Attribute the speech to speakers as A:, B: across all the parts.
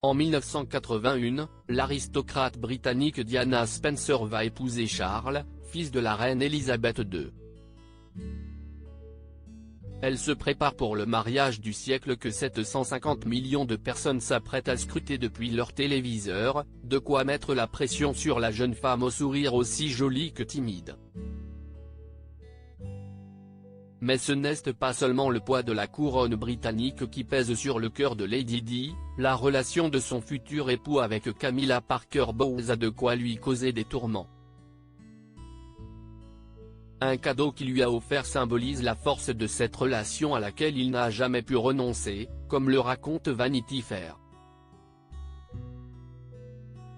A: En 1981, l'aristocrate britannique Diana Spencer va épouser Charles, fils de la reine Elisabeth II. Elle se prépare pour le mariage du siècle que 750 millions de personnes s'apprêtent à scruter depuis leur téléviseur, de quoi mettre la pression sur la jeune femme au sourire aussi joli que timide. Mais ce n'est pas seulement le poids de la couronne britannique qui pèse sur le cœur de Lady Di, la relation de son futur époux avec Camilla Parker Bowles a de quoi lui causer des tourments. Un cadeau qu'il lui a offert symbolise la force de cette relation à laquelle il n'a jamais pu renoncer, comme le raconte Vanity Fair.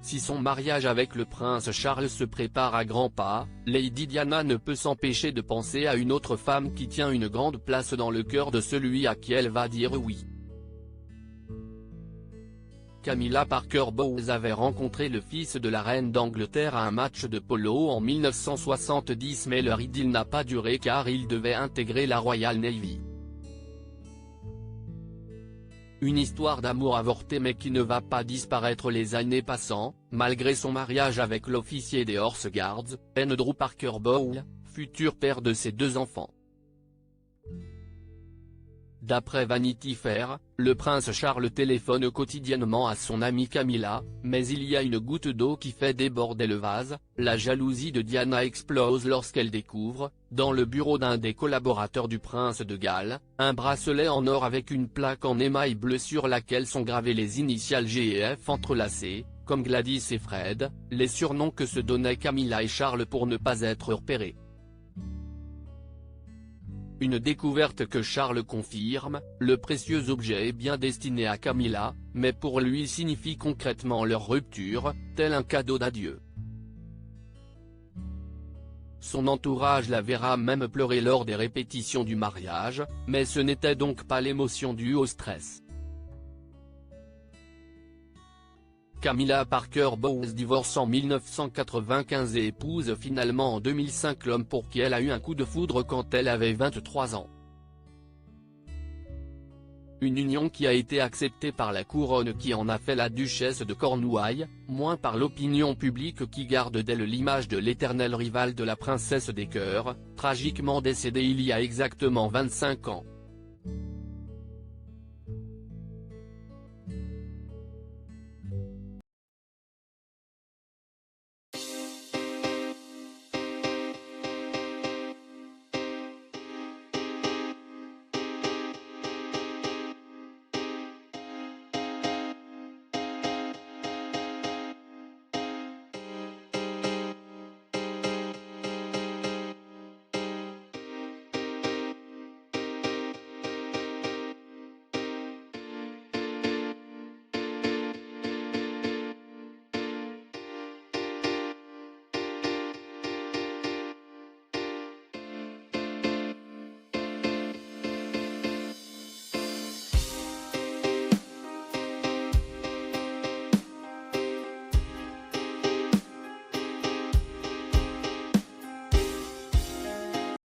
A: Si son mariage avec le prince Charles se prépare à grands pas, Lady Diana ne peut s'empêcher de penser à une autre femme qui tient une grande place dans le cœur de celui à qui elle va dire oui. Camilla Parker Bowles avait rencontré le fils de la reine d'Angleterre à un match de polo en 1970, mais leur idylle n'a pas duré car il devait intégrer la Royal Navy. Une histoire d'amour avortée mais qui ne va pas disparaître les années passant, malgré son mariage avec l'officier des Horse Guards, Andrew Parker Bowles, futur père de ses 2 enfants. D'après Vanity Fair, le prince Charles téléphone quotidiennement à son amie Camilla, mais il y a une goutte d'eau qui fait déborder le vase, la jalousie de Diana explose lorsqu'elle découvre, dans le bureau d'un des collaborateurs du prince de Galles, un bracelet en or avec une plaque en émail bleu sur laquelle sont gravées les initiales G et F entrelacées, comme Gladys et Fred, les surnoms que se donnaient Camilla et Charles pour ne pas être repérés. Une découverte que Charles confirme, le précieux objet est bien destiné à Camilla, mais pour lui signifie concrètement leur rupture, tel un cadeau d'adieu. Son entourage la verra même pleurer lors des répétitions du mariage, mais ce n'était donc pas l'émotion due au stress. Camilla Parker Bowles divorce en 1995 et épouse finalement en 2005 l'homme pour qui elle a eu un coup de foudre quand elle avait 23 ans. Une union qui a été acceptée par la couronne qui en a fait la duchesse de Cornouailles, moins par l'opinion publique qui garde d'elle l'image de l'éternelle rivale de la princesse des cœurs, tragiquement décédée il y a exactement 25 ans.